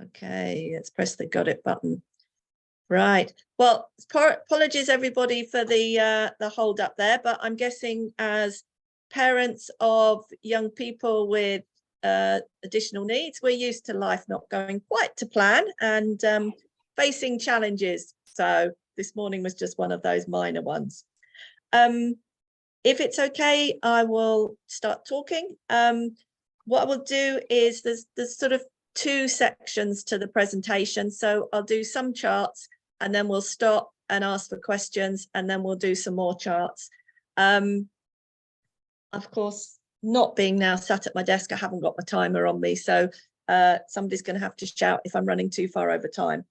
Okay, let's press the got it button. Right. Well, apologies everybody for the hold up there, but I'm guessing as parents of young people with additional needs, we're used to life not going quite to plan and facing challenges. So this morning was just one of those minor ones. If it's okay, I will start talking. What I will do is there's sort of two sections to the presentation. So I'll do some charts and then we'll stop and ask for questions and then we'll do some more charts. Of course, not being now sat at my desk, I haven't got my timer on me. So somebody's going to have to shout if I'm running too far over time.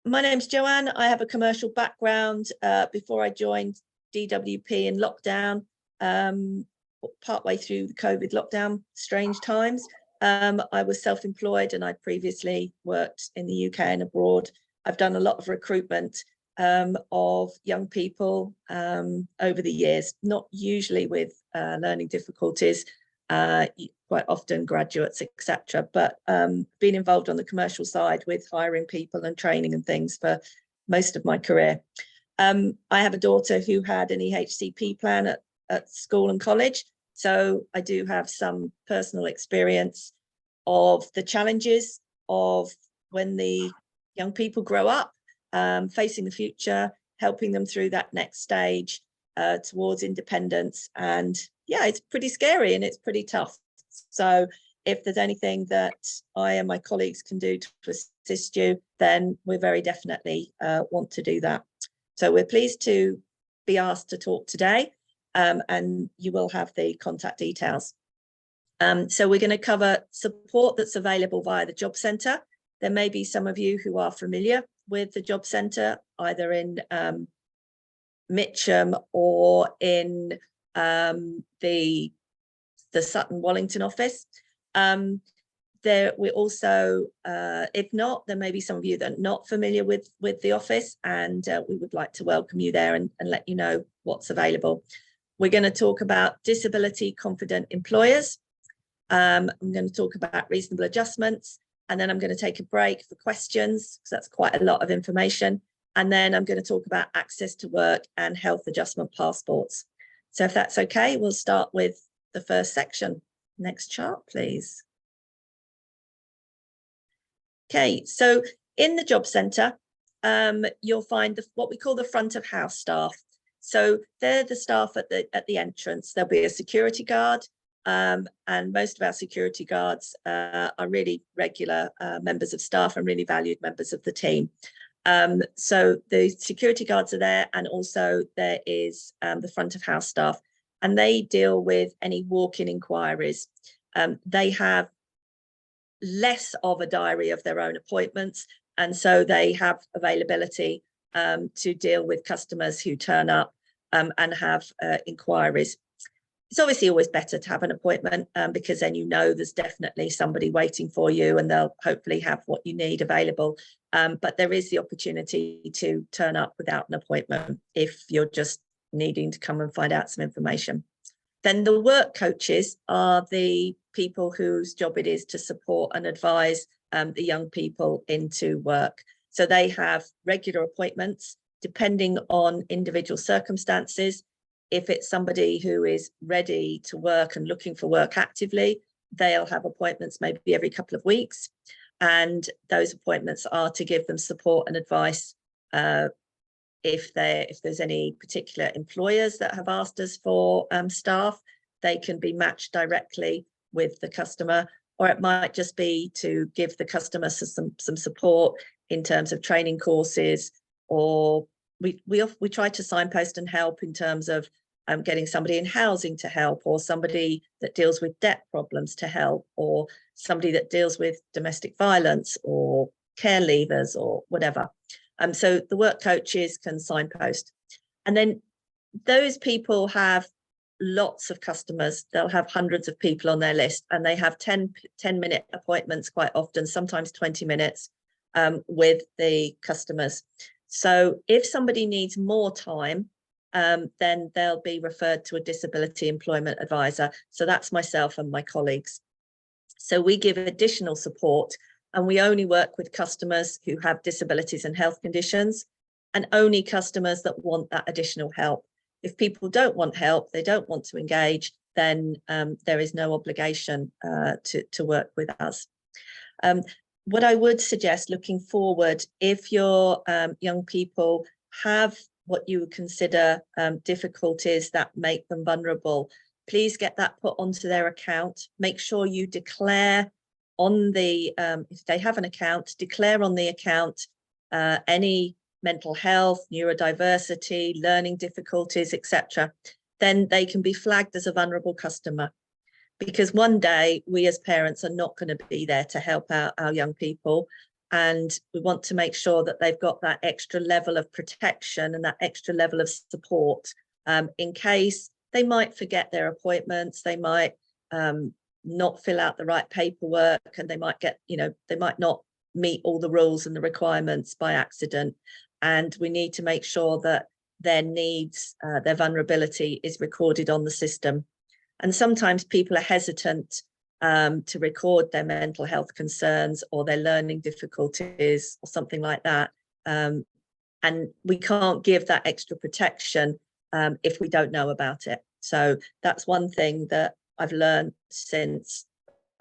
My name's Joanne. I have a commercial background. Before I joined DWP in lockdown, partway through the COVID lockdown, strange times, I was self-employed and I'd previously worked in the UK and abroad. I've done a lot of recruitment of young people over the years, not usually with learning difficulties, quite often graduates, etc. But been involved on the commercial side with hiring people and training and things for most of my career. I have a daughter who had an EHCP plan at school and college, so I do have some personal experience of the challenges of when the young people grow up, facing the future, helping them through that next stage towards independence. And yeah, it's pretty scary and it's pretty tough. So if there's anything that I and my colleagues can do to assist you, then we very definitely want to do that. So we're pleased to be asked to talk today, and you will have the contact details. So we're going to cover support that's available via the Job Centre. There may be some of you who are familiar with the Job Centre, either in Mitcham or in the Sutton Wallington office. We also, if not, there may be some of you that are not familiar with the office, and we would like to welcome you there and let you know what's available. We're going to talk about disability confident employers. I'm going to talk about reasonable adjustments, and then I'm going to take a break for questions because that's quite a lot of information. And then I'm going to talk about access to work and health adjustment passports. So if that's okay, we'll start with the first section. Next chart, please. Okay, so in the Job Centre, you'll find what we call the front of house staff. So they're the staff at the entrance. There'll be a security guard, and most of our security guards are really regular members of staff and really valued members of the team. So the security guards are there, and also there is the front of house staff, and they deal with any walk-in inquiries. They have less of a diary of their own appointments, and so they have availability to deal with customers who turn up and have inquiries. It's obviously always better to have an appointment because then you know there's definitely somebody waiting for you and they'll hopefully have what you need available. But there is the opportunity to turn up without an appointment if you're just needing to come and find out some information. Then the work coaches are the people whose job it is to support and advise the young people into work. So they have regular appointments depending on individual circumstances. If it's somebody who is ready to work and looking for work actively, they'll have appointments maybe every couple of weeks. And those appointments are to give them support and advice. If there's any particular employers that have asked us for staff, they can be matched directly with the customer, or it might just be to give the customer some support in terms of training courses, or we try to signpost and help in terms of getting somebody in housing to help, or somebody that deals with debt problems to help, or somebody that deals with domestic violence or care leavers or whatever. So the work coaches can signpost. And then those people have lots of customers. They'll have hundreds of people on their list, and they have 10-minute appointments quite often, sometimes 20 minutes with the customers. So if somebody needs more time, then they'll be referred to a disability employment advisor. So that's myself and my colleagues. So we give additional support, and we only work with customers who have disabilities and health conditions, and only customers that want that additional help. If people don't want help, they don't want to engage, then there is no obligation to work with us. What I would suggest looking forward, if your young people have what you would consider difficulties that make them vulnerable, please get that put onto their account. Make sure you declare on the, if they have an account, declare on the account any mental health, neurodiversity, learning difficulties, etc. Then they can be flagged as a vulnerable customer. Because one day we as parents are not going to be there to help out our young people, and we want to make sure that they've got that extra level of protection and that extra level of support in case they might forget their appointments, they might not fill out the right paperwork, and they might get, they might not meet all the rules and the requirements by accident. And we need to make sure that their needs, their vulnerability is recorded on the system. And sometimes people are hesitant to record their mental health concerns or their learning difficulties or something like that. And we can't give that extra protection if we don't know about it. So that's one thing that I've learned since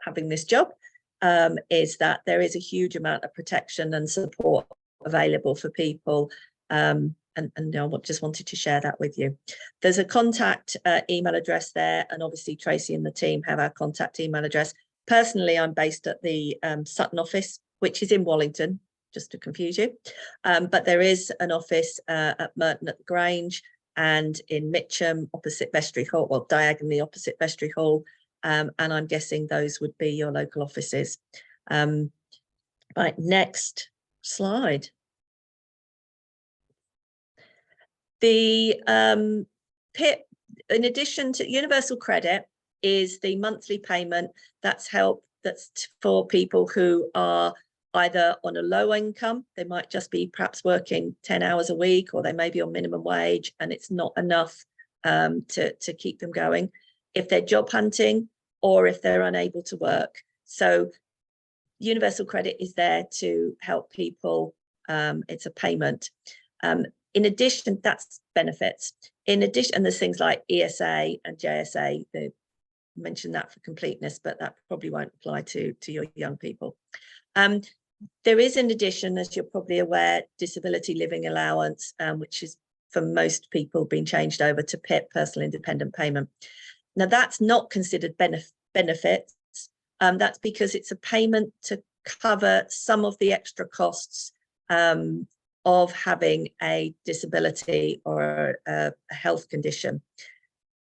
having this job, is that there is a huge amount of protection and support available for people. And I just wanted to share that with you. There's a contact email address there, and obviously Tracy and the team have our contact email address. Personally, I'm based at the Sutton office, which is in Wallington, just to confuse you. But there is an office at Merton at the Grange and in Mitcham opposite Vestry Hall, well, diagonally opposite Vestry Hall. And I'm guessing those would be your local offices. Right, next slide. The PIP, in addition to universal credit, is the monthly payment that's for people who are either on a low income, they might just be perhaps working 10 hours a week, or they may be on minimum wage and it's not enough to keep them going, if they're job hunting or if they're unable to work. So universal credit is there to help people. It's a payment. In addition, that's benefits. In addition, and there's things like ESA and JSA. They mentioned that for completeness, but that probably won't apply to your young people. There is, in addition, as you're probably aware, disability living allowance, which is for most people being changed over to PIP, personal independent payment. Now that's not considered benefits. That's because it's a payment to cover some of the extra costs of having a disability or a health condition.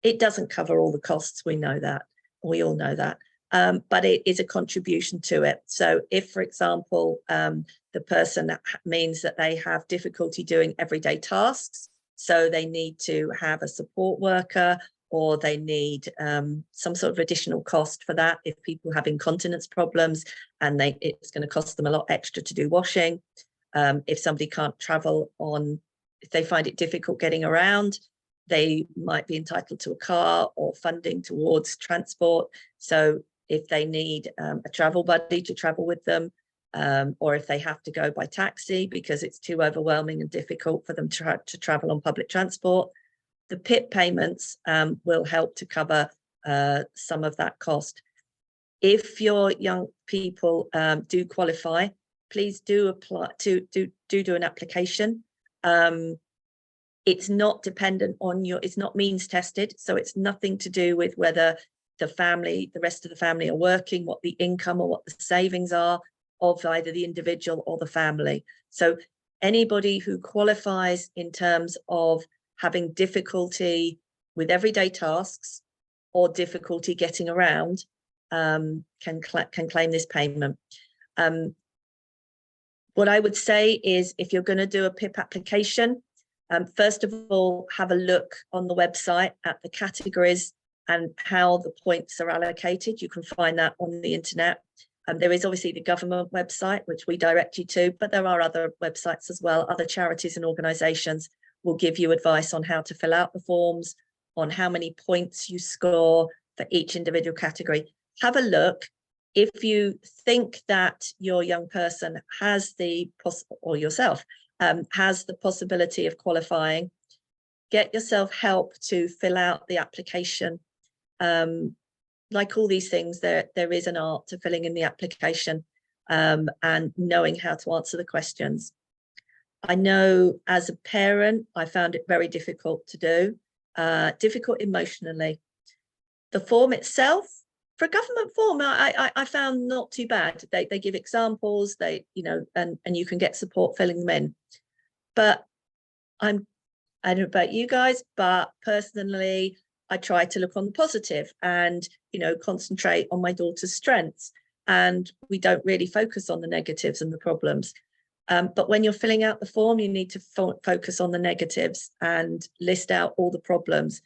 It doesn't cover all the costs, we know that, we all know that, but it is a contribution to it. So if, for example, the person means that they have difficulty doing everyday tasks, so they need to have a support worker, or they need some sort of additional cost for that. If people have incontinence problems and it's going to cost them a lot extra to do washing. If somebody can't travel if they find it difficult getting around, they might be entitled to a car or funding towards transport. So if they need a travel buddy to travel with them, or if they have to go by taxi because it's too overwhelming and difficult for them to travel on public transport, the PIP payments will help to cover some of that cost. If your young people do qualify, please do apply do an application. It's not dependent on it's not means tested, so it's nothing to do with whether the rest of the family are working, what the income or what the savings are of either the individual or the family. So anybody who qualifies in terms of having difficulty with everyday tasks or difficulty getting around can claim this payment. What I would say is, if you're going to do a PIP application, first of all, have a look on the website at the categories and how the points are allocated. You can find that on the internet. There is obviously the government website, which we direct you to, but there are other websites as well. Other charities and organisations will give you advice on how to fill out the forms, on how many points you score for each individual category. Have a look. If you think that your young person has or yourself has the possibility of qualifying, get yourself help to fill out the application. Like all these things, there is an art to filling in the application and knowing how to answer the questions. I know as a parent, I found it very difficult to do, difficult emotionally. The form itself, for a government form, I found not too bad. They give examples, and you can get support filling them in. But I don't know about you guys, but personally, I try to look on the positive and, concentrate on my daughter's strengths. And we don't really focus on the negatives and the problems. But when you're filling out the form, you need to focus on the negatives and list out all the problems.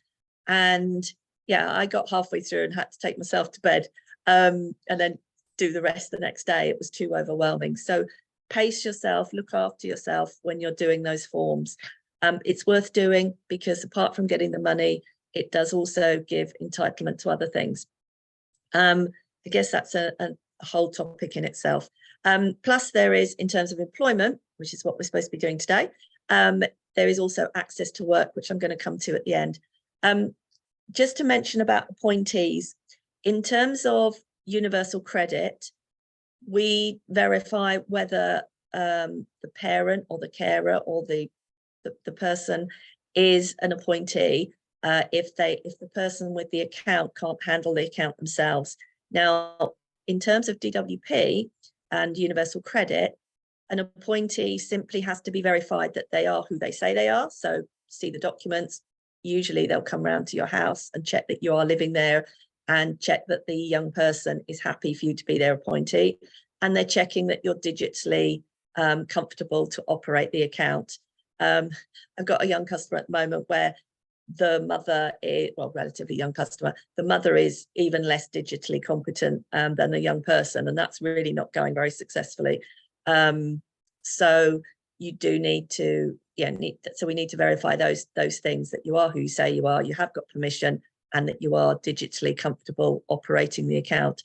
And yeah, I got halfway through and had to take myself to bed and then do the rest the next day. It was too overwhelming. So pace yourself, look after yourself when you're doing those forms. It's worth doing because apart from getting the money, it does also give entitlement to other things. I guess that's a whole topic in itself. Plus there is, in terms of employment, which is what we're supposed to be doing today, there is also access to work, which I'm going to come to at the end. Just to mention about appointees, in terms of universal credit, we verify whether the parent or the carer or the person is an appointee if the person with the account can't handle the account themselves. Now, in terms of DWP and universal credit, an appointee simply has to be verified that they are who they say they are. So see the documents. Usually they'll come round to your house and check that you are living there and check that the young person is happy for you to be their appointee. And they're checking that you're digitally comfortable to operate the account. I've got a young customer at the moment where the mother is, well, relatively young customer, the mother is even less digitally competent than the young person, and that's really not going very successfully. So you do need to, so we need to verify those things, that you are who you say you are, you have got permission, and that you are digitally comfortable operating the account.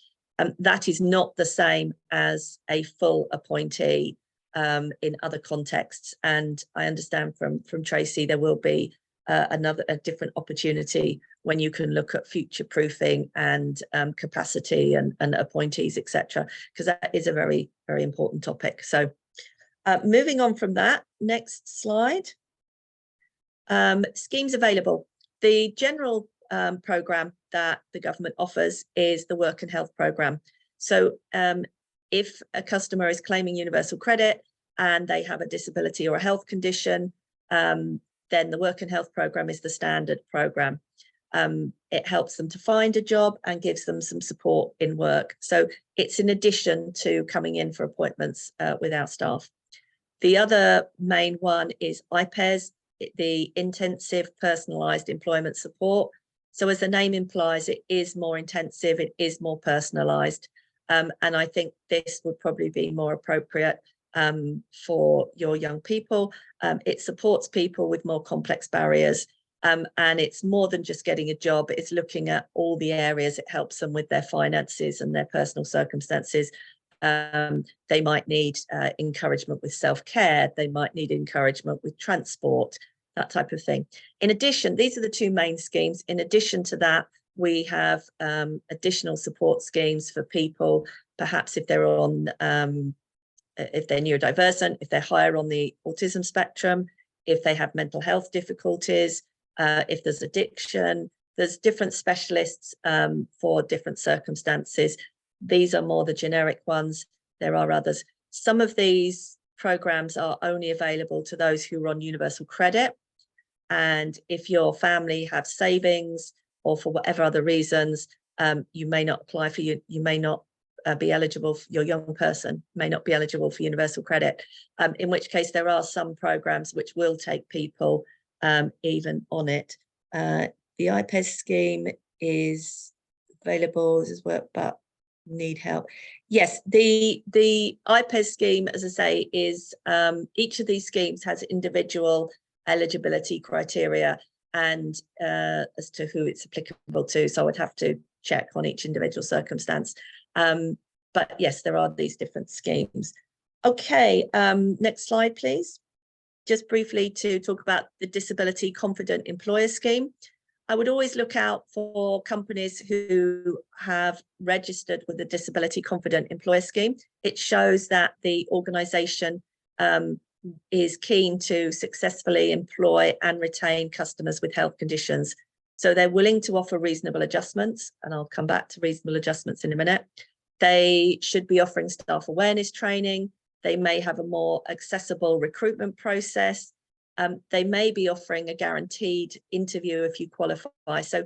That is not the same as a full appointee in other contexts. And I understand from Tracy, there will be a different opportunity when you can look at future proofing and capacity and appointees, etc., because that is a very, very important topic. So moving on from that, next slide. Schemes available. The general programme that the government offers is the Work and Health programme. So if a customer is claiming universal credit and they have a disability or a health condition, then the Work and Health programme is the standard programme. It helps them to find a job and gives them some support in work. So it's in addition to coming in for appointments with our staff. The other main one is IPES, the Intensive Personalised Employment Support. So as the name implies, it is more intensive, it is more personalised. And I think this would probably be more appropriate for your young people. It supports people with more complex barriers. And it's more than just getting a job, it's looking at all the areas. It helps them with their finances and their personal circumstances. They might need encouragement with self-care, they might need encouragement with transport, that type of thing. In addition, these are the two main schemes. In addition to that, we have additional support schemes for people, perhaps if they're on, if they're neurodivergent, if they're higher on the autism spectrum, if they have mental health difficulties, if there's addiction. There's different specialists for different circumstances. These are more the generic ones. There are others. Some of these programs are only available to those who are on universal credit. And if your family have savings or for whatever other reasons, you may not apply for you may not be eligible, your young person may not be eligible for universal credit, in which case there are some programs which will take people even on it. The IPES scheme is available as well, but need help. Yes, the IPES scheme, as I say, is each of these schemes has individual eligibility criteria and as to who it's applicable to. So I would have to check on each individual circumstance. But yes, there are these different schemes. Okay, next slide, please. Just briefly to talk about the Disability Confident Employer Scheme. I would always look out for companies who have registered with the Disability Confident Employer Scheme. It shows that the organisation is keen to successfully employ and retain customers with health conditions. So they're willing to offer reasonable adjustments, and I'll come back to reasonable adjustments in a minute. They should be offering staff awareness training. They may have a more accessible recruitment process. They may be offering a guaranteed interview if you qualify. So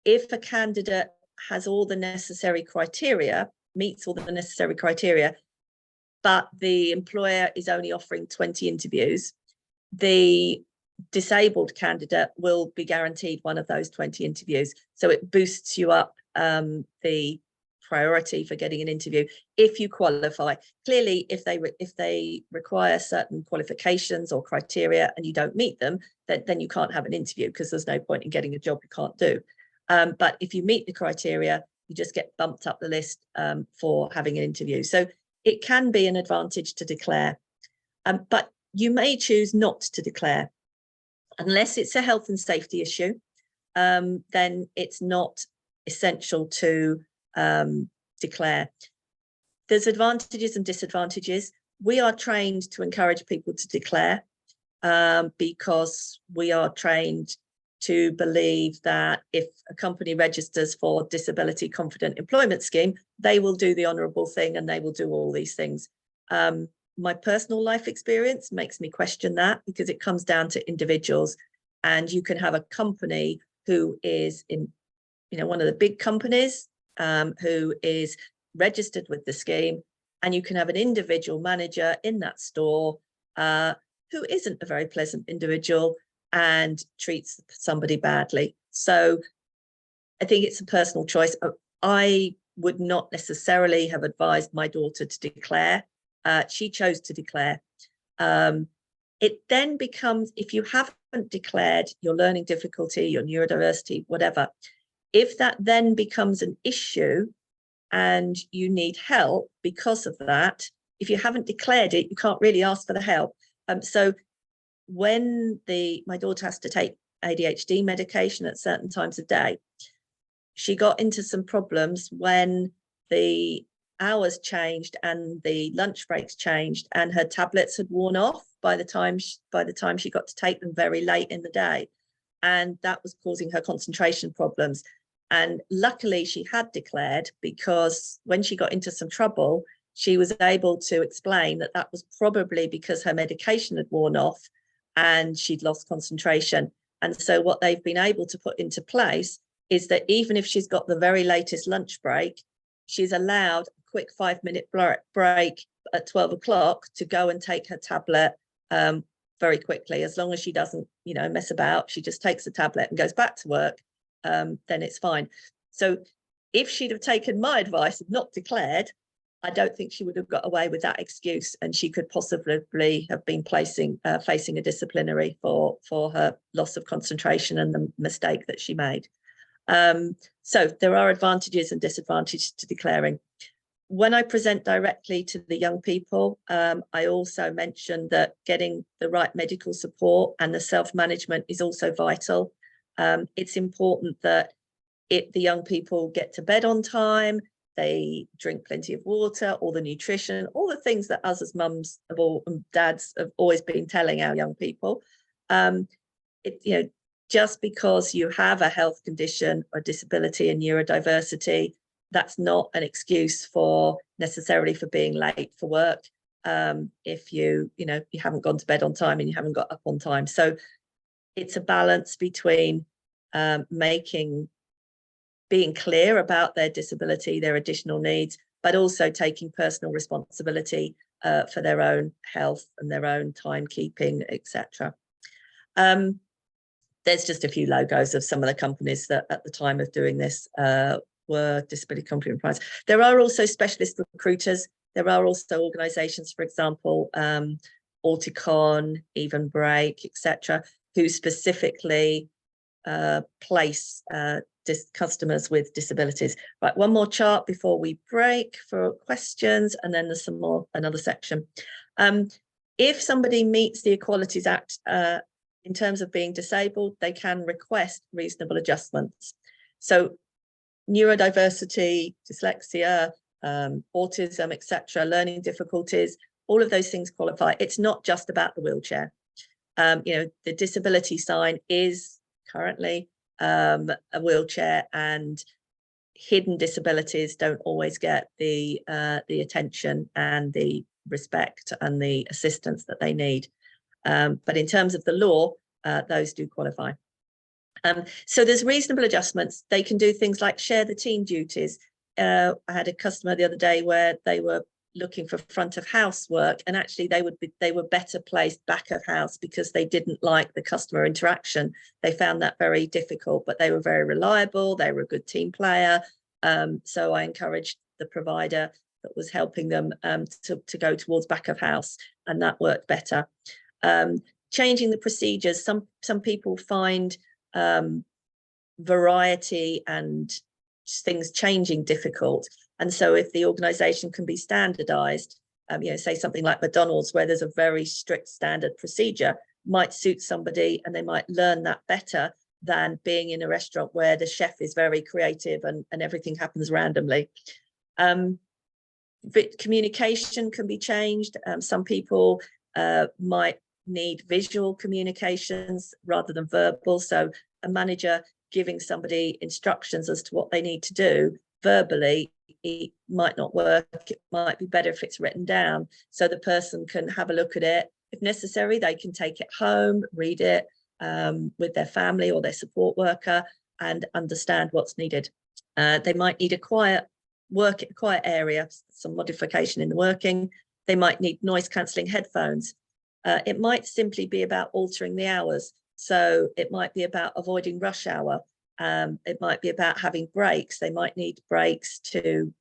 if a candidate has all the necessary criteria, meets all the necessary criteria, but the employer is only offering 20 interviews, the disabled candidate will be guaranteed one of those 20 interviews. So it boosts you up the priority for getting an interview if you qualify. Clearly, if they require certain qualifications or criteria and you don't meet them, then you can't have an interview, because there's no point in getting a job you can't do. But if you meet the criteria, you just get bumped up the list for having an interview. So it can be an advantage to declare, but you may choose not to declare. Unless it's a health and safety issue, then it's not essential to declare. There's advantages and disadvantages. We are trained to encourage people to declare because we are trained to believe that if a company registers for Disability Confident Employment Scheme, they will do the honourable thing and they will do all these things. My personal life experience makes me question that, because it comes down to individuals, and you can have a company who is in, one of the big companies who is registered with the scheme, and you can have an individual manager in that store who isn't a very pleasant individual and treats somebody badly. So I think it's a personal choice. I would not necessarily have advised my daughter to declare. She chose to declare. It then becomes, if you haven't declared your learning difficulty, your neurodiversity, whatever, if that then becomes an issue and you need help because of that, if you haven't declared it, you can't really ask for the help. So when my daughter has to take ADHD medication at certain times of day, she got into some problems when the hours changed and the lunch breaks changed, and her tablets had worn off by the time she got to take them very late in the day, and that was causing her concentration problems. And luckily she had declared, because when she got into some trouble, she was able to explain that that was probably because her medication had worn off and she'd lost concentration. And so what they've been able to put into place is that even if she's got the very latest lunch break, she's allowed a quick 5-minute break at 12 o'clock to go and take her tablet very quickly. As long as she doesn't, mess about, she just takes the tablet and goes back to work, then it's fine. So if she'd have taken my advice and not declared, I don't think she would have got away with that excuse, and she could possibly have been facing a disciplinary for her loss of concentration and the mistake that she made. So there are advantages and disadvantages to declaring. When I present directly to the young people, I also mentioned that getting the right medical support and the self-management is also vital. It's important that the young people get to bed on time, they drink plenty of water, all the nutrition, all the things that us as mums and dads have always been telling our young people. Just because you have a health condition or disability and neurodiversity, that's not an excuse necessarily for being late for work. If you haven't gone to bed on time and you haven't got up on time. So it's a balance between being clear about their disability, their additional needs, but also taking personal responsibility for their own health and their own timekeeping, etc. There's just a few logos of some of the companies that at the time of doing this were Disability Confident Employers. There are also specialist recruiters. There are also organisations, for example, Auticon, Even Break, etc., who specifically place customers with disabilities. Right, one more chart before we break for questions, and then there's another section. If somebody meets the Equalities Act in terms of being disabled, they can request reasonable adjustments. So neurodiversity, dyslexia, autism, etc., learning difficulties, all of those things qualify. It's not just about the wheelchair. The disability sign is currently a wheelchair, and hidden disabilities don't always get the attention and the respect and the assistance that they need. But in terms of the law, those do qualify. So there's reasonable adjustments. They can do things like share the team duties. I had a customer the other day where they were looking for front of house work, and actually they were better placed back of house because they didn't like the customer interaction. They found that very difficult, but they were very reliable. They were a good team player. So I encouraged the provider that was helping them to go towards back of house, and that worked better. Changing the procedures. Some people find variety and things changing difficult. And so if the organization can be standardized, say something like McDonald's, where there's a very strict standard procedure, might suit somebody, and they might learn that better than being in a restaurant where the chef is very creative and everything happens randomly. Communication can be changed. Some people might need visual communications rather than verbal. So a manager giving somebody instructions as to what they need to do verbally, it might not work. It might be better if it's written down so the person can have a look at it. If necessary, they can take it home, read it with their family or their support worker, and understand what's needed. They might need a quiet area, some modification in the working. They might need noise cancelling headphones. It might simply be about altering the hours. So it might be about avoiding rush hour. It might be about having breaks. They might need breaks to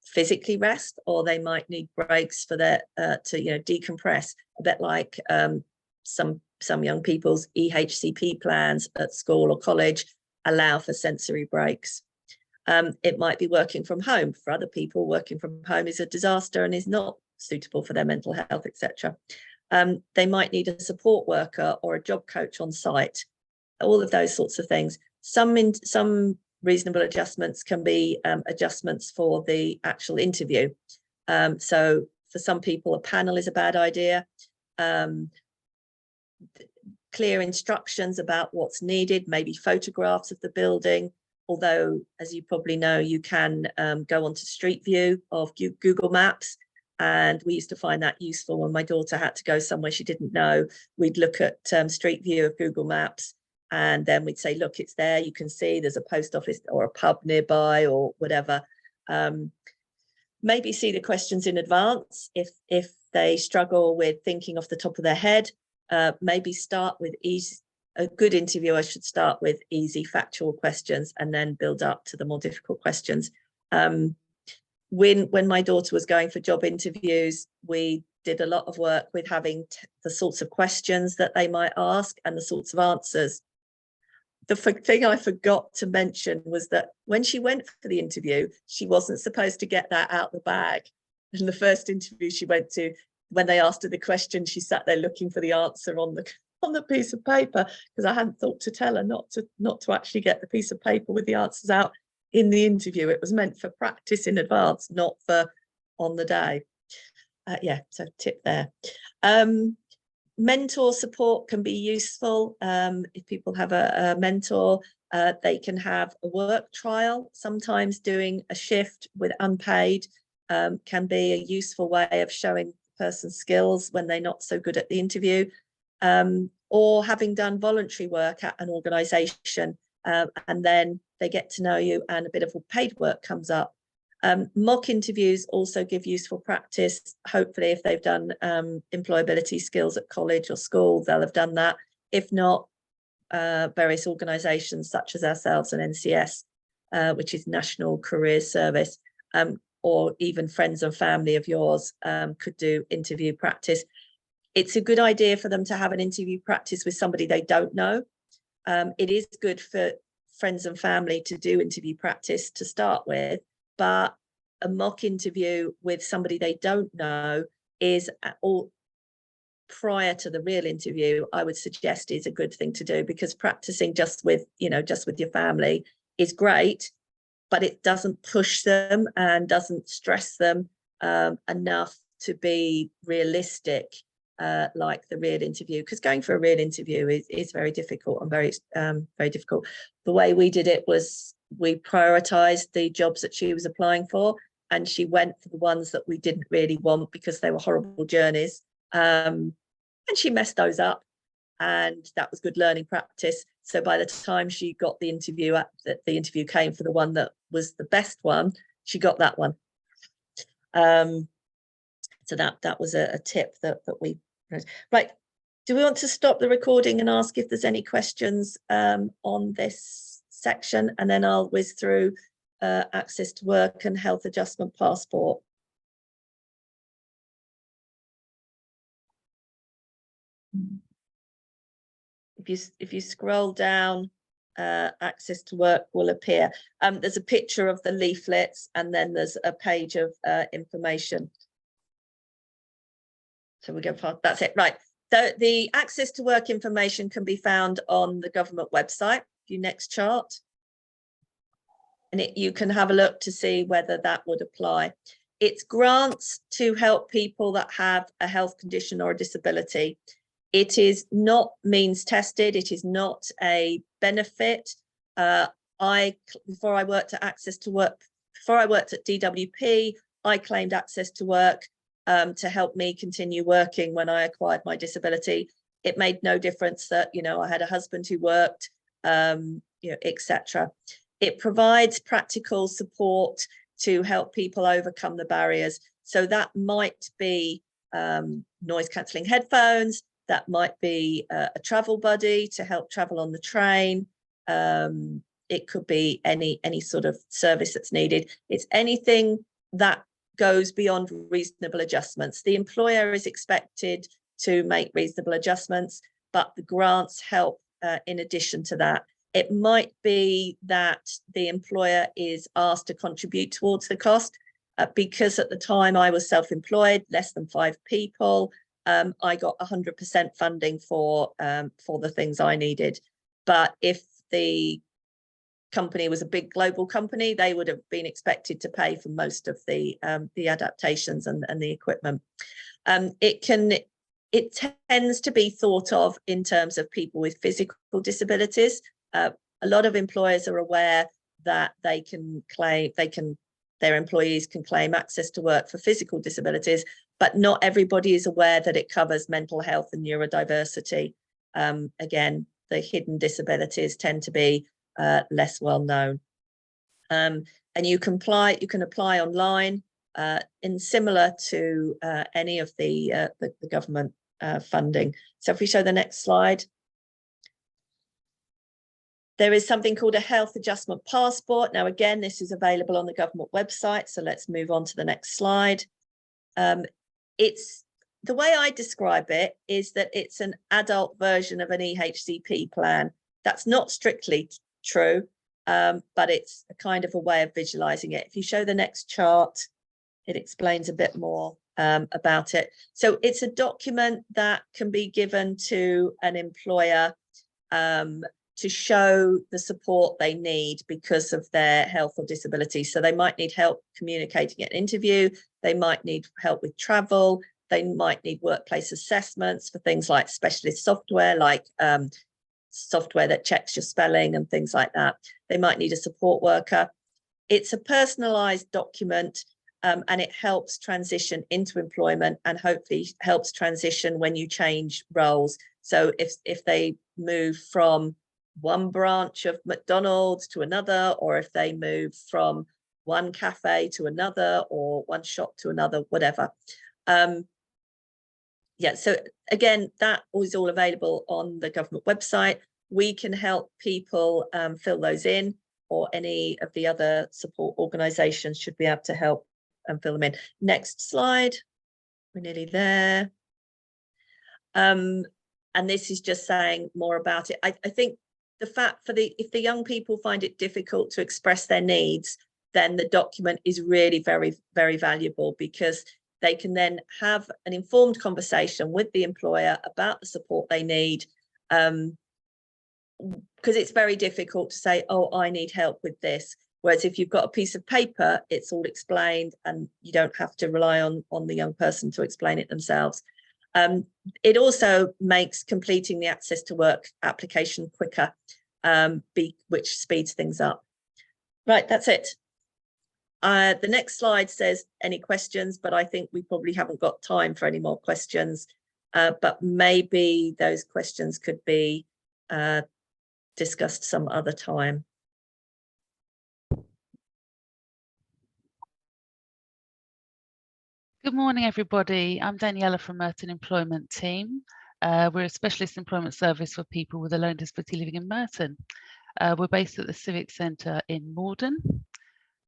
physically rest, or they might need breaks for their to decompress. A bit like some young people's EHCP plans at school or college allow for sensory breaks. It might be working from home. For other people, working from home is a disaster and is not suitable for their mental health, etc. They might need a support worker or a job coach on site. All of those sorts of things. Some reasonable adjustments can be adjustments for the actual interview. So for some people, a panel is a bad idea. Clear instructions about what's needed, maybe photographs of the building. Although, as you probably know, you can go onto Street View of Google Maps. And we used to find that useful when my daughter had to go somewhere she didn't know. We'd look at Street View of Google Maps, and then we'd say, look, it's there. You can see there's a post office or a pub nearby or whatever. Maybe see the questions in advance. If they struggle with thinking off the top of their head, maybe start with easy. A good interviewer should start with easy factual questions and then build up to the more difficult questions. When my daughter was going for job interviews, we did a lot of work with having the sorts of questions that they might ask and the sorts of answers. The thing I forgot to mention was that when she went for the interview, she wasn't supposed to get that out the bag. In the first interview she went to, when they asked her the question, she sat there looking for the answer on the piece of paper, because I hadn't thought to tell her not to actually get the piece of paper with the answers out in the interview. It was meant for practice in advance, not for on the day. So tip there. Mentor support can be useful. If people have a mentor, they can have a work trial. Sometimes doing a shift with unpaid can be a useful way of showing the person's skills when they're not so good at the interview. Or having done voluntary work at an organisation, and then they get to know you and a bit of paid work comes up. Mock interviews also give useful practice. Hopefully, if they've done employability skills at college or school, they'll have done that. If not, various organisations such as ourselves and NCS, which is National Careers Service, or even friends and family of yours could do interview practice. It's a good idea for them to have an interview practice with somebody they don't know. It is good for friends and family to do interview practice to start with, but a mock interview with somebody they don't know is all prior to the real interview, I would suggest is a good thing to do, because practicing just with, just with your family is great, but it doesn't push them and doesn't stress them enough to be realistic like the real interview, because going for a real interview is very difficult and very difficult. The way we did it was we prioritized the jobs that she was applying for, and she went for the ones that we didn't really want because they were horrible journeys. And she messed those up, and that was good learning practice. So by the time she got the interview, the interview came for the one that was the best one, she got that one. So that was a tip that we, right. Do we want to stop the recording and ask if there's any questions on this section, and then I'll whiz through access to work and health adjustment passport. If you scroll down, access to work will appear. There's a picture of the leaflets, and then there's a page of information. So we go past, that's it, right. So the access to work information can be found on the government website. Your next chart, and you can have a look to see whether that would apply. It's grants to help people that have a health condition or a disability. It is not means tested. It is not a benefit. Before I worked at Access to Work, before I worked at DWP, I claimed access to work to help me continue working when I acquired my disability. It made no difference that, I had a husband who worked, etc. It provides practical support to help people overcome the barriers. So that might be noise cancelling headphones. That might be a travel buddy to help travel on the train. It could be any sort of service that's needed. It's anything that goes beyond reasonable adjustments. The employer is expected to make reasonable adjustments, but the grants help in addition to that. It might be that the employer is asked to contribute towards the cost because at the time I was self-employed, less than 5 people. I got 100% funding for the things I needed. But if the company was a big global company, they would have been expected to pay for most of the adaptations and the equipment. It tends to be thought of in terms of people with physical disabilities. A lot of employers are aware that their employees can claim access to work for physical disabilities, but not everybody is aware that it covers mental health and neurodiversity. Again, the hidden disabilities tend to be less well known. And you can apply online in similar to any of the government funding. So if we show the next slide. There is something called a health adjustment passport. Now, again, this is available on the government website. So let's move on to the next slide. It's the way I describe it is that it's an adult version of an EHCP plan. That's not strictly true, but it's a kind of a way of visualizing it. If you show the next chart, it explains a bit more about it. So it's a document that can be given to an employer to show the support they need because of their health or disability. So they might need help communicating at an interview, they might need help with travel, they might need workplace assessments for things like specialist software, like software that checks your spelling and things like that. They might need a support worker. It's a personalized document and it helps transition into employment and hopefully helps transition when you change roles. So if they move from one branch of McDonald's to another, or if they move from one cafe to another or one shop to another, whatever. Yeah, so again, that is all available on the government website. We can help people fill those in, or any of the other support organisations should be able to help and fill them in. Next slide. We're nearly there. And this is just saying more about it. I think the fact if the young people find it difficult to express their needs, then the document is really very, very valuable, because they can then have an informed conversation with the employer about the support they need. Because it's very difficult to say, oh, I need help with this. Whereas if you've got a piece of paper, it's all explained and you don't have to rely on the young person to explain it themselves. It also makes completing the access to work application quicker, which speeds things up. Right, that's it. The next slide says any questions, but I think we probably haven't got time for any more questions. But maybe those questions could be discussed some other time. Good morning, everybody. I'm Daniela from Merton Employment Team. We're a specialist employment service for people with a learning disability living in Merton. We're based at the Civic Centre in Morden.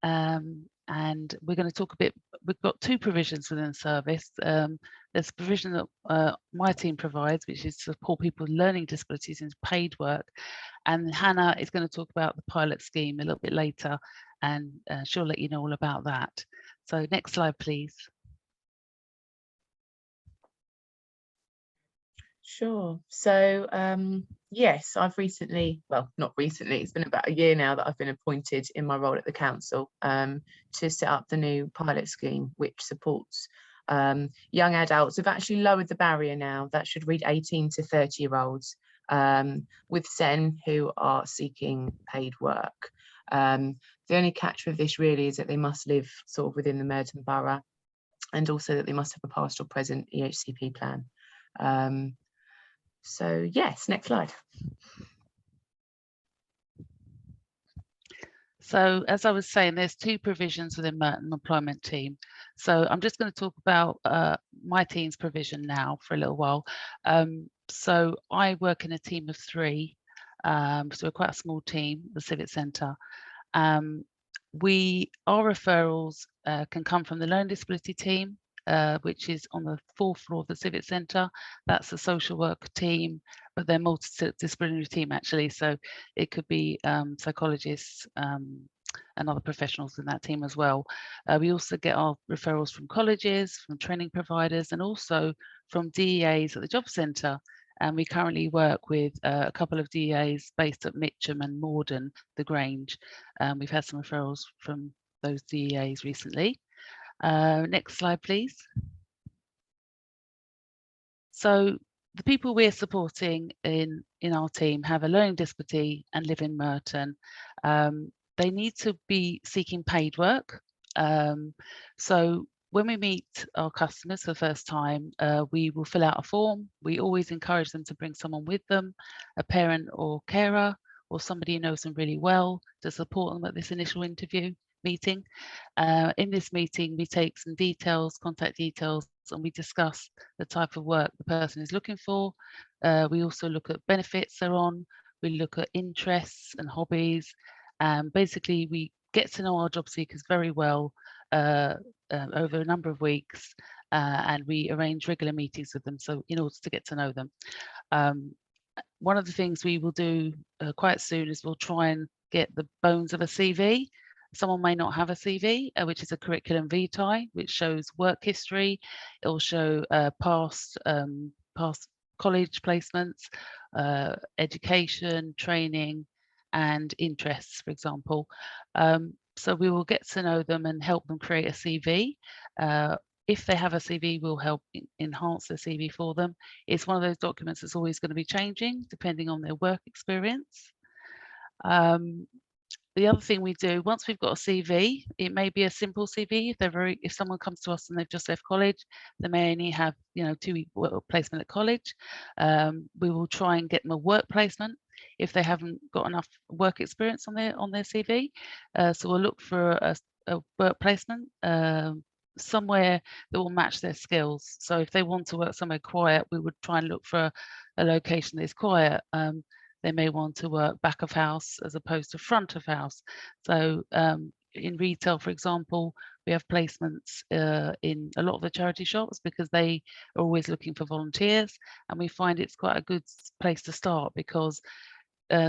And we're going to talk a bit, we've got two provisions within the service. There's a provision that my team provides, which is to support people with learning disabilities into paid work. And Hannah is going to talk about the pilot scheme a little bit later, and she'll let you know all about that. So next slide, please. Sure. So yes, I've recently, well, not recently, it's been about a year now that I've been appointed in my role at the council to set up the new pilot scheme, which supports young adults. We've actually lowered the barrier now. That should read 18 to 30-year-olds with SEN who are seeking paid work. The only catch with this really is that they must live sort of within the Merton Borough, and also that they must have a past or present EHCP plan. So yes, next slide. So as I was saying, there's two provisions within Merton Employment Team. So I'm just going to talk about my team's provision now for a little while. So I work in a team of 3. So we're quite a small team, the Civic Centre. Our referrals can come from the learning disability team, which is on the 4th floor of the Civic Centre. That's a social work team, but they're multidisciplinary team actually. So it could be psychologists and other professionals in that team as well. We also get our referrals from colleges, from training providers, and also from DEAs at the job centre. And we currently work with a couple of DEAs based at Mitcham and Morden, the Grange. We've had some referrals from those DEAs recently. Next slide, please. So the people we're supporting in our team have a learning disability and live in Merton. They need to be seeking paid work. So when we meet our customers for the first time, we will fill out a form. We always encourage them to bring someone with them, a parent or carer, or somebody who knows them really well to support them at this initial interview meeting. In this meeting, we take some details, contact details, and we discuss the type of work the person is looking for. We also look at benefits they're on. We look at interests and hobbies. Basically, we get to know our job seekers very well over a number of weeks, and we arrange regular meetings with them, so in order to get to know them. One of the things we will do quite soon is we'll try and get the bones of a CV. Someone may not have a CV, which is a curriculum vitae, which shows work history. It will show past college placements, education, training, and interests, for example. So we will get to know them and help them create a CV. If they have a CV, we'll help enhance the CV for them. It's one of those documents that's always going to be changing depending on their work experience. The other thing we do, once we've got a CV, it may be a simple CV. If someone comes to us and they've just left college, they may only have 2-week work placement at college. We will try and get them a work placement if they haven't got enough work experience on their CV. So we'll look for a work placement somewhere that will match their skills. So if they want to work somewhere quiet, we would try and look for a location that is quiet. They may want to work back of house as opposed to front of house. So in retail, for example, we have placements in a lot of the charity shops because they are always looking for volunteers, and we find it's quite a good place to start because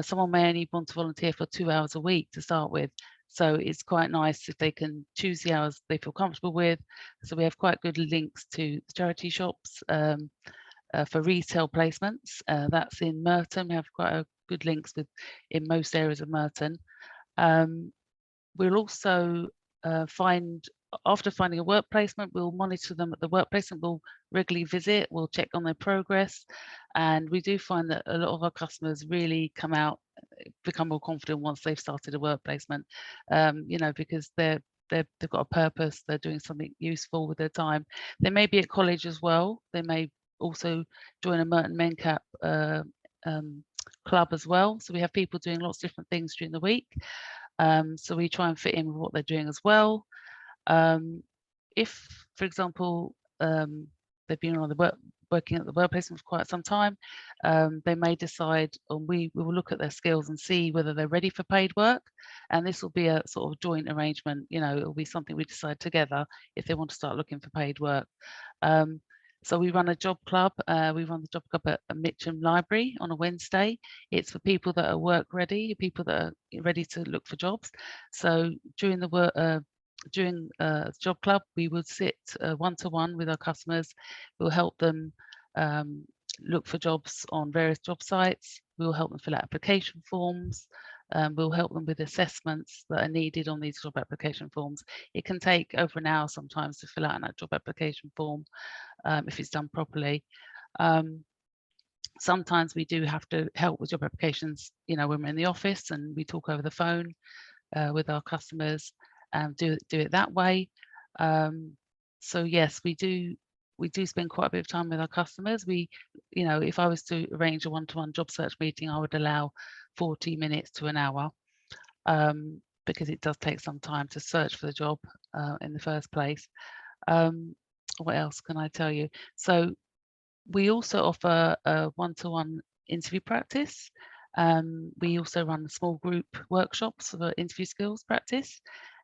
someone may only want to volunteer for 2 hours a week to start with. So it's quite nice if they can choose the hours they feel comfortable with. So we have quite good links to charity shops for retail placements. That's in Merton. We have quite a good links with in most areas of Merton. We'll also after finding a work placement, we'll monitor them at the work placement. We'll regularly visit, we'll check on their progress. And we do find that a lot of our customers really come out, become more confident once they've started a work placement, you know, because they've got a purpose, they're doing something useful with their time. They may be at college as well. They may also join a Merton MenCap club as well. So we have people doing lots of different things during the week. So we try and fit in with what they're doing as well. If, for example, they've been on the working at the work placement for quite some time, they may decide, and we will look at their skills and see whether they're ready for paid work. And this will be a sort of joint arrangement. You know, it will be something we decide together if they want to start looking for paid work. So we run a job club. We run the job club at Mitcham Library on a Wednesday. It's for people that are work ready, people that are ready to look for jobs. So during the work, during job club, we would sit one-to-one with our customers. We'll help them look for jobs on various job sites. We'll help them fill out application forms. We'll help them with assessments that are needed on these job application forms. It can take over an hour sometimes to fill out a job application form if it's done properly. Sometimes we do have to help with job applications, you know, when we're in the office and we talk over the phone with our customers and do it that way. So yes, we do spend quite a bit of time with our customers. We, you know, if I was to arrange a one-to-one job search meeting, I would allow 40 minutes to an hour because it does take some time to search for the job in the first place. What else can I tell you? So we also offer a one-to-one interview practice. We also run small group workshops for interview skills practice.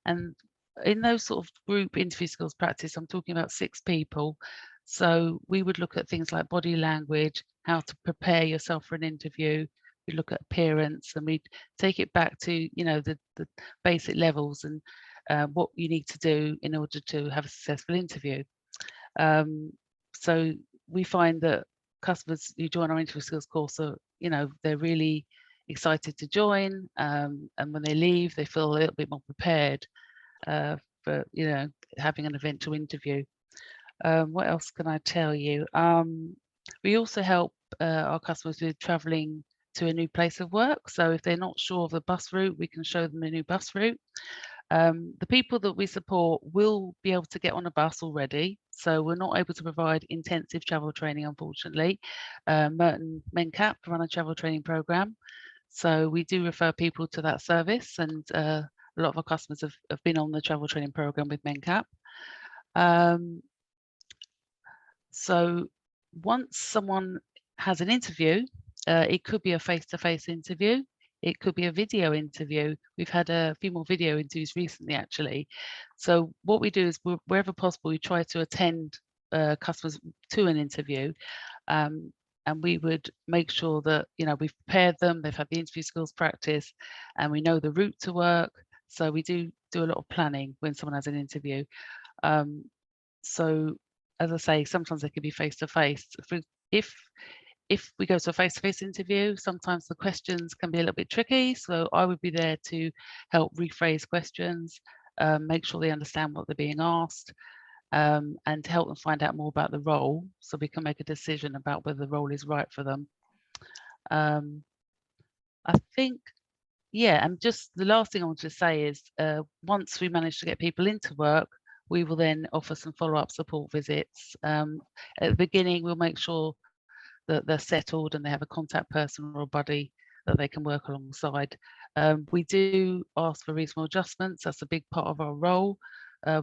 And in those sort of group interview skills practice, I'm talking about 6 people. So we would look at things like body language, how to prepare yourself for an interview. We look at appearance, and we take it back to, you know, the basic levels and what you need to do in order to have a successful interview. So we find that customers who join our interview skills course are, you know, they're really excited to join, and when they leave, they feel a little bit more prepared for, you know, having an eventual interview. What else can I tell you? We also help our customers with travelling to a new place of work. So if they're not sure of the bus route, we can show them a new bus route. The people that we support will be able to get on a bus already, so we're not able to provide intensive travel training, unfortunately. Merton MenCap run a travel training program, so we do refer people to that service, and a lot of our customers have been on the travel training program with MenCap. So once someone has an interview, it could be a face-to-face interview. It could be a video interview. We've had a few more video interviews recently, actually. So what we do is, wherever possible, we try to attend customers to an interview, and we would make sure that, you know, we've prepared them, they've had the interview skills practice, and we know the route to work. So we do a lot of planning when someone has an interview. So as I say, sometimes they can be face-to-face. If we go to a face-to-face interview, sometimes the questions can be a little bit tricky. So I would be there to help rephrase questions, make sure they understand what they're being asked, and to help them find out more about the role, so we can make a decision about whether the role is right for them. I think, yeah, and just the last thing I want to say is, once we manage to get people into work, we will then offer some follow-up support visits. At the beginning, we'll make sure that they're settled and they have a contact person or a buddy that they can work alongside. We do ask for reasonable adjustments. That's a big part of our role.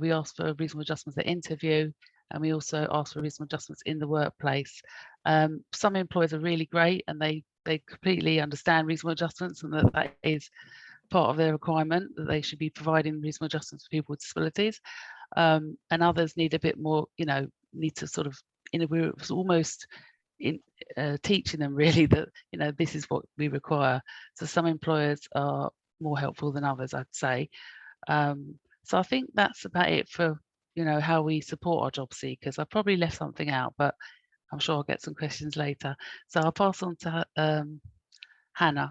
We ask for reasonable adjustments at interview, and we also ask for reasonable adjustments in the workplace. Some employers are really great, and they completely understand reasonable adjustments, and that is part of their requirement, that they should be providing reasonable adjustments for people with disabilities. And others need a bit more, you know, need to sort of, we're almost in teaching them really that, you know, this is what we require. So some employers are more helpful than others, I'd say. So I think that's about it for, you know, how we support our job seekers. I probably left something out, but I'm sure I'll get some questions later. So I'll pass on to Hannah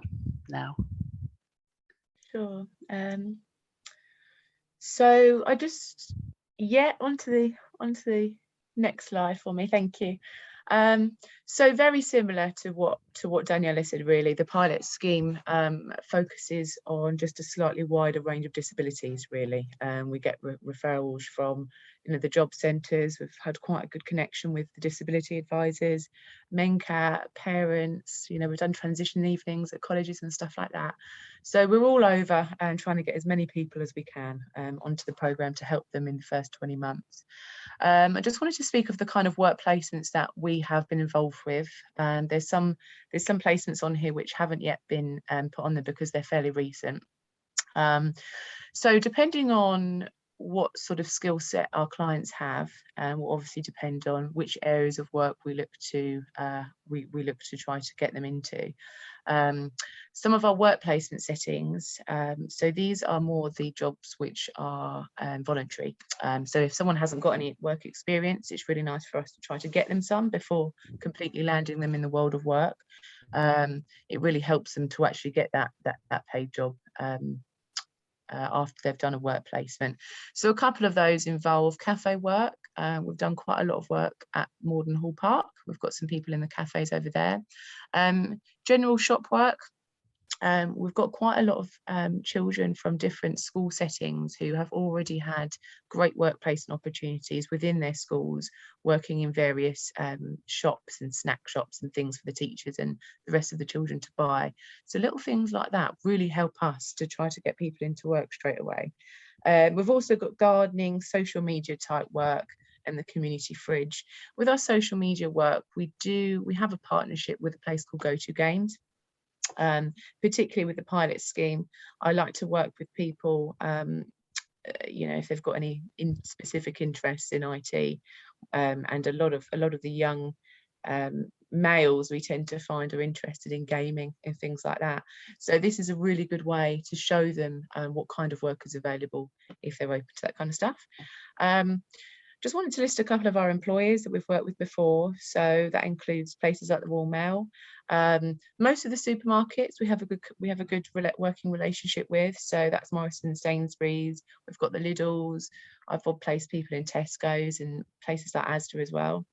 now. Sure. So I just, onto the next slide for me. Thank you. So very similar to what Daniela said, really. The pilot scheme focuses on just a slightly wider range of disabilities, really. We get referrals from, you know, the job centres. We've had quite a good connection with the disability advisors, MenCat, parents. You know, we've done transition evenings at colleges and stuff like that. So we're all over and trying to get as many people as we can onto the programme to help them in the first 20 months. I just wanted to speak of the kind of work placements that we have been involved with. There's some placements on here which haven't yet been put on there because they're fairly recent. So depending on what sort of skill set our clients have, will obviously depend on which areas of work we look to try to get them into. Some of our work placement settings, so these are more the jobs which are voluntary. So if someone hasn't got any work experience, it's really nice for us to try to get them some before completely landing them in the world of work. It really helps them to actually get that paid job after they've done a work placement. So a couple of those involve cafe work. We've done quite a lot of work at Morden Hall Park. We've got some people in the cafes over there. General shop work. We've got quite a lot of children from different school settings who have already had great work placement opportunities within their schools, working in various shops and snack shops and things for the teachers and the rest of the children to buy. So little things like that really help us to try to get people into work straight away. We've also got gardening, social media type work, and the community fridge. With our social media work, we have a partnership with a place called Go To Games. Particularly with the pilot scheme, I like to work with people, you know, if they've got any specific interests in IT, and a lot of the young males we tend to find are interested in gaming and things like that. So this is a really good way to show them what kind of work is available if they're open to that kind of stuff. Just wanted to list a couple of our employers that we've worked with before. So that includes places like the Royal Mail. Most of the supermarkets we have a good working relationship with. So that's Morrisons, Sainsbury's. We've got the Lidls. I've placed people in Tesco's and places like Asda as well.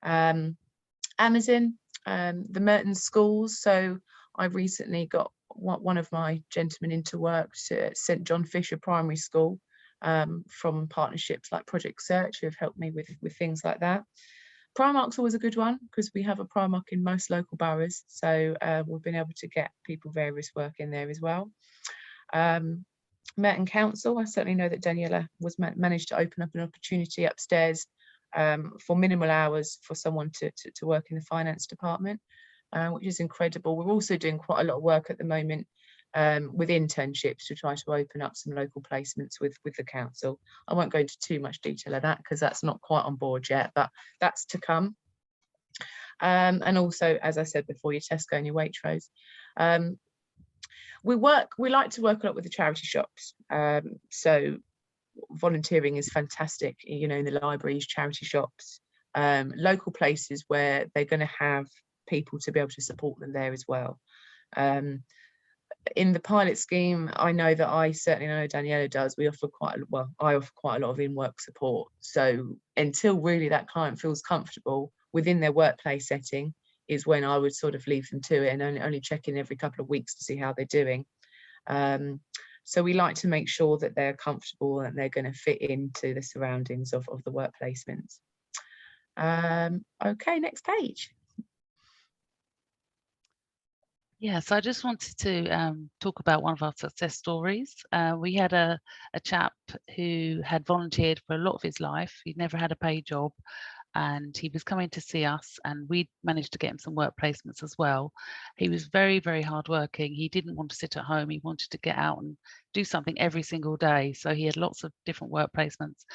Amazon, the Merton schools. So I recently got one of my gentlemen into work at St John Fisher Primary School. From partnerships like Project Search, who have helped me with things like that. Primark's always a good one because we have a Primark in most local boroughs, so we've been able to get people various work in there as well. Merton Council, I certainly know that Daniela was managed to open up an opportunity upstairs for minimal hours for someone to work in the finance department, which is incredible. We're also doing quite a lot of work at the moment with internships to try to open up some local placements with the council. I won't go into too much detail of that because that's not quite on board yet, but that's to come. And also, as I said before, your Tesco and your Waitrose. We like to work a lot with the charity shops. So volunteering is fantastic, you know, in the libraries, charity shops, local places where they're going to have people to be able to support them there as well. In the pilot scheme, I know that I know Daniela does. I offer quite a lot of in-work support. So until really that client feels comfortable within their workplace setting is when I would sort of leave them to it and only check in every couple of weeks to see how they're doing. So we like to make sure that they're comfortable and they're going to fit into the surroundings of the work placements. Okay, next page. Yeah, so I just wanted to talk about one of our success stories. We had a chap who had volunteered for a lot of his life. He'd never had a paid job, and he was coming to see us, and we managed to get him some work placements as well. He was very, very hardworking. He didn't want to sit at home. He wanted to get out and do something every single day. So he had lots of different work placements,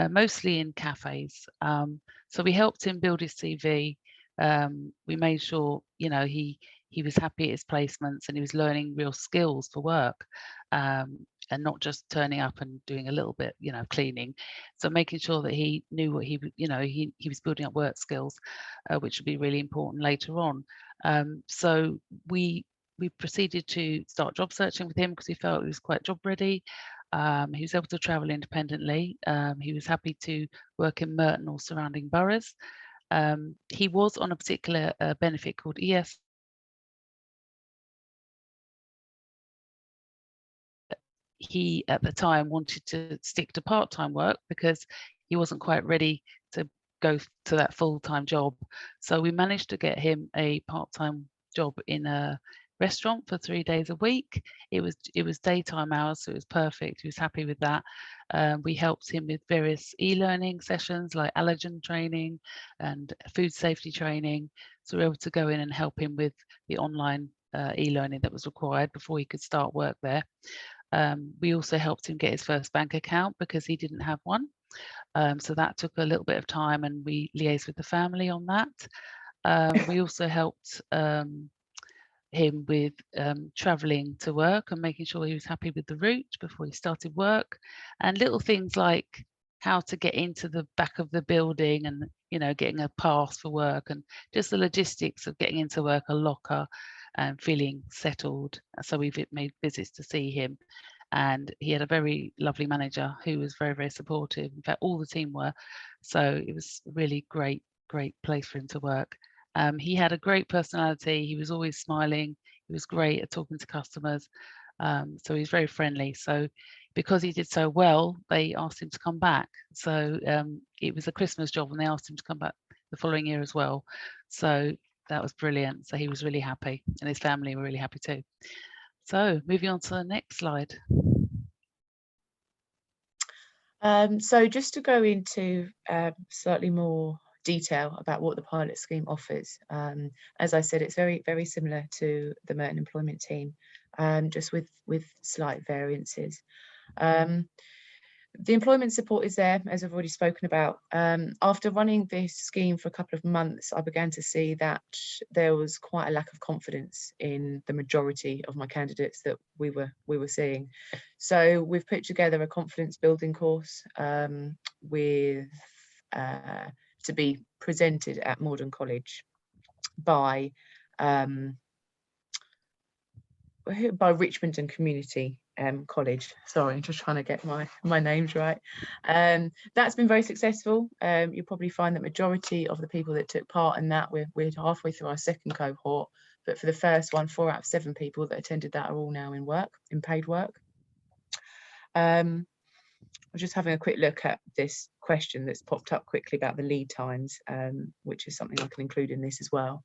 mostly in cafes. So we helped him build his CV. We made sure, he was happy at his placements and he was learning real skills for work, and not just turning up and doing a little bit, cleaning. So making sure that he knew what he was building up work skills, which would be really important later on. So we proceeded to start job searching with him because we felt he was quite job ready. He was able to travel independently. He was happy to work in Merton or surrounding boroughs. He was on a particular benefit called ES. He at the time wanted to stick to part-time work because he wasn't quite ready to go to that full-time job. So we managed to get him a part-time job in a restaurant for 3 days a week. It was daytime hours, so it was perfect. He was happy with that. We helped him with various e-learning sessions like allergen training and food safety training. So we were able to go in and help him with the online e-learning that was required before he could start work there. We also helped him get his first bank account because he didn't have one. So that took a little bit of time, and we liaised with the family on that. We also helped him with traveling to work and making sure he was happy with the route before he started work, and little things like how to get into the back of the building and getting a pass for work, and just the logistics of getting into work, a locker, and feeling settled. So we've made visits to see him, and he had a very lovely manager who was very, very supportive. In fact, all the team were. So it was a really great place for him to work. He had a great personality. He was always smiling. He was great at talking to customers. So he's very friendly. So because he did so well, they asked him to come back. So it was a Christmas job and they asked him to come back the following year as well. So that was brilliant. So he was really happy, and his family were really happy too. So moving on to the next slide. So just to go into slightly more detail about what the pilot scheme offers. As I said, it's very, very similar to the Merton Employment Team, just with slight variances. The employment support is there, as I've already spoken about. After running this scheme for a couple of months, I began to see that there was quite a lack of confidence in the majority of my candidates that we were seeing. So we've put together a confidence building course with to be presented at Morden College by Richmond and Community College. Sorry, I'm just trying to get my names right. That's been very successful. You'll probably find that majority of the people that took part in that, we're halfway through our second cohort, but for the first one, 4 out of 7 people that attended that are all now in paid work. I'm just having a quick look at this question that's popped up quickly about the lead times, which is something I can include in this as well.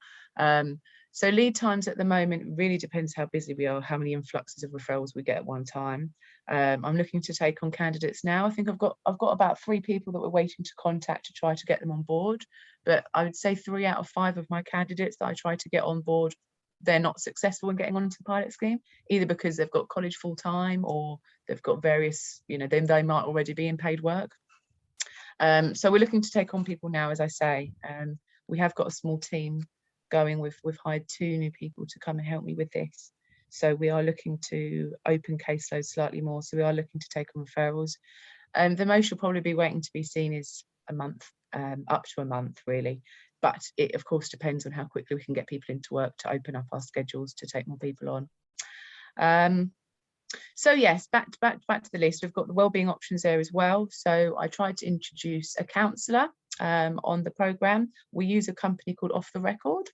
So lead times at the moment really depends how busy we are, how many influxes of referrals we get at one time. I'm looking to take on candidates now. I think I've got about 3 people that we're waiting to contact to try to get them on board. But I would say 3 out of 5 of my candidates that I try to get on board, they're not successful in getting onto the pilot scheme, either because they've got college full time or they've got various, they might already be in paid work. So we're looking to take on people now, as I say. We have got a small team going. We've hired 2 new people to come and help me with this. So we are looking to open caseloads slightly more. So we are looking to take on referrals. The most you'll probably be waiting to be seen is a month, up to a month really. But it of course depends on how quickly we can get people into work to open up our schedules to take more people on. So yes, back to the list. We've got the wellbeing options there as well. So I tried to introduce a counsellor on the programme. We use a company called Off the Record.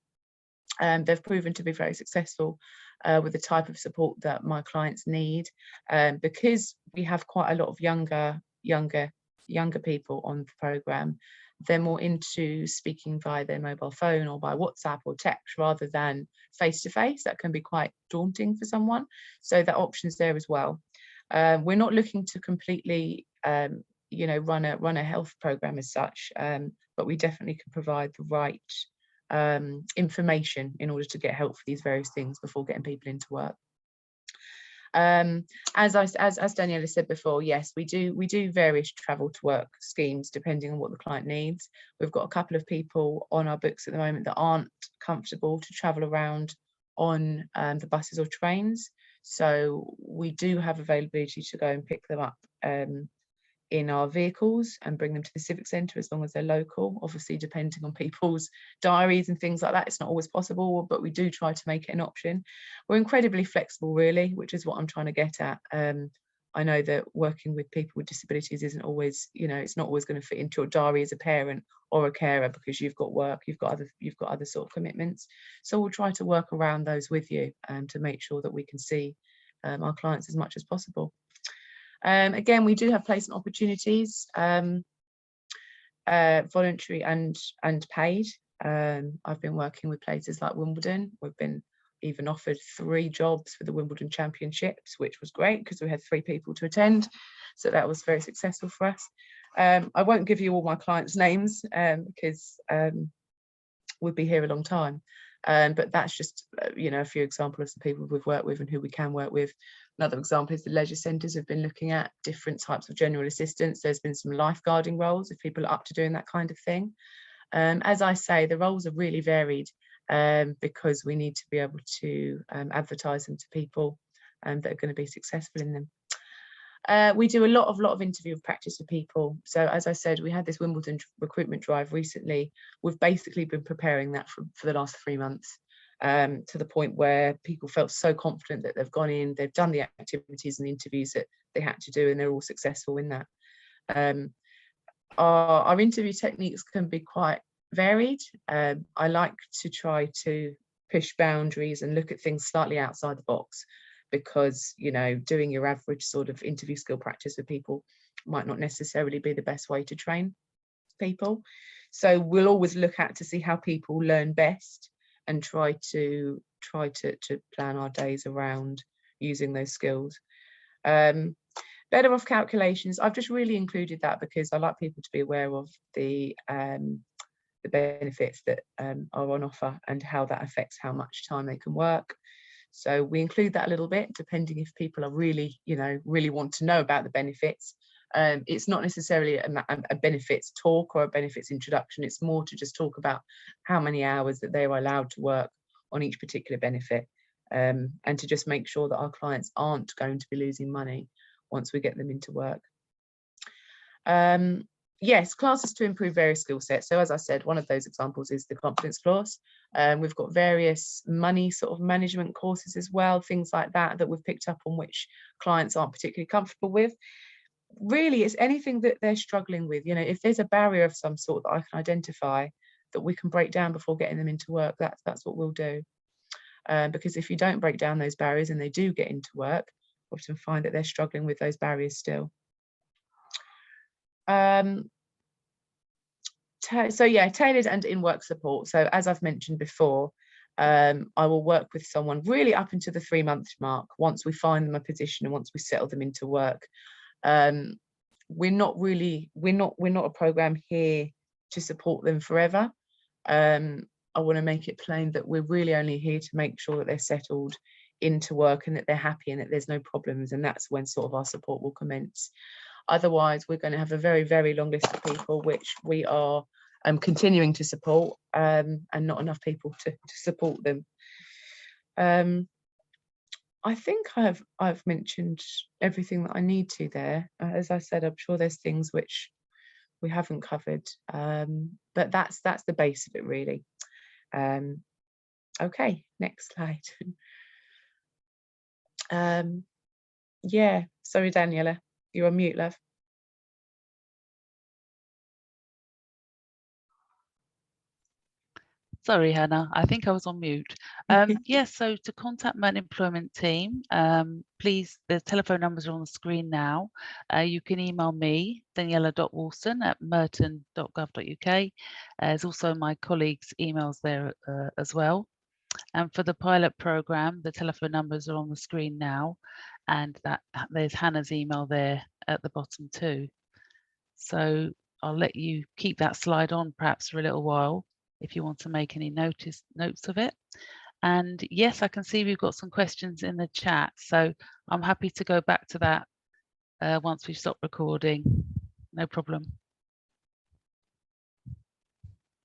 They've proven to be very successful with the type of support that my clients need, because we have quite a lot of younger people on the programme. They're more into speaking via their mobile phone or by WhatsApp or text rather than face-to-face. That can be quite daunting for someone. So that option's there as well. We're not looking to completely, run a health program as such, but we definitely can provide the right information in order to get help for these various things before getting people into work. As Daniela said before, yes, we do various travel to work schemes depending on what the client needs. We've got a couple of people on our books at the moment that aren't comfortable to travel around on the buses or trains, so we do have availability to go and pick them up in our vehicles and bring them to the civic centre as long as they're local. Obviously, depending on people's diaries and things like that, it's not always possible, but we do try to make it an option. We're incredibly flexible, really, which is what I'm trying to get at. I know that working with people with disabilities isn't always, you know, it's not always going to fit into your diary as a parent or a carer, because you've got work, you've got other sort of commitments. So we'll try to work around those with you to make sure that we can see our clients as much as possible. Again, we do have placement opportunities, voluntary and paid. I've been working with places like Wimbledon. We've been even offered 3 jobs for the Wimbledon Championships, which was great because we had 3 people to attend. So that was very successful for us. I won't give you all my clients' names because we'd be here a long time. But that's just, you know, a few examples of the people we've worked with and who we can work with. Another example is the leisure centres have been looking at different types of general assistance. There's been some lifeguarding roles if people are up to doing that kind of thing. As I say, the roles are really varied because we need to be able to advertise them to people that are going to be successful in them. We do a lot of interview practice with people. So as I said, we had this Wimbledon recruitment drive recently. We've basically been preparing that for the last 3 months, to the point where people felt so confident that they've gone in, they've done the activities and the interviews that they had to do, and they're all successful in that. Our interview techniques can be quite varied. I like to try to push boundaries and look at things slightly outside the box, because, you know, doing your average sort of interview skill practice with people might not necessarily be the best way to train people. So we'll always look at to see how people learn best and try to plan our days around using those skills. Better off calculations, I've just really included that because I like people to be aware of the benefits that are on offer and how that affects how much time they can work. So we include that a little bit, depending if people are really, you know, really want to know about the benefits. It's not necessarily a benefits talk or a benefits introduction. It's more to just talk about how many hours that they are allowed to work on each particular benefit, and to just make sure that our clients aren't going to be losing money once we get them into work. Yes, classes to improve various skill sets. So as I said, one of those examples is the confidence course. We've got various money sort of management courses as well, things like that we've picked up on which clients aren't particularly comfortable with. Really, it's anything that they're struggling with. You know, if there's a barrier of some sort that I can identify that we can break down before getting them into work, that's what we'll do. Because if you don't break down those barriers and they do get into work, often find that they're struggling with those barriers still. So yeah, tailored and in-work support. So as I've mentioned before, I will work with someone really up into the 3-month mark once we find them a position and once we settle them into work. We're not a program here to support them forever. I want to make it plain that we're really only here to make sure that they're settled into work and that they're happy and that there's no problems, and that's when sort of our support will commence. Otherwise, we're going to have a very, very long list of people which we are continuing to support, and not enough people to support them. I think I've mentioned everything that I need to there. As I said, I'm sure there's things which we haven't covered, but that's the base of it really. Okay, next slide. Yeah, sorry, Daniela, you're on mute, love. Sorry, Hannah, I think I was on mute. Yes, so to contact Merton Employment Team, please, the telephone numbers are on the screen now. You can email me, daniela.wilson@merton.gov.uk. There's also my colleagues' emails there as well. And for the pilot programme, the telephone numbers are on the screen now, and there's Hannah's email there at the bottom too. So I'll let you keep that slide on perhaps for a little while if you want to make any notes of it. And yes, I can see we've got some questions in the chat, so I'm happy to go back to that once we've stopped recording. No problem.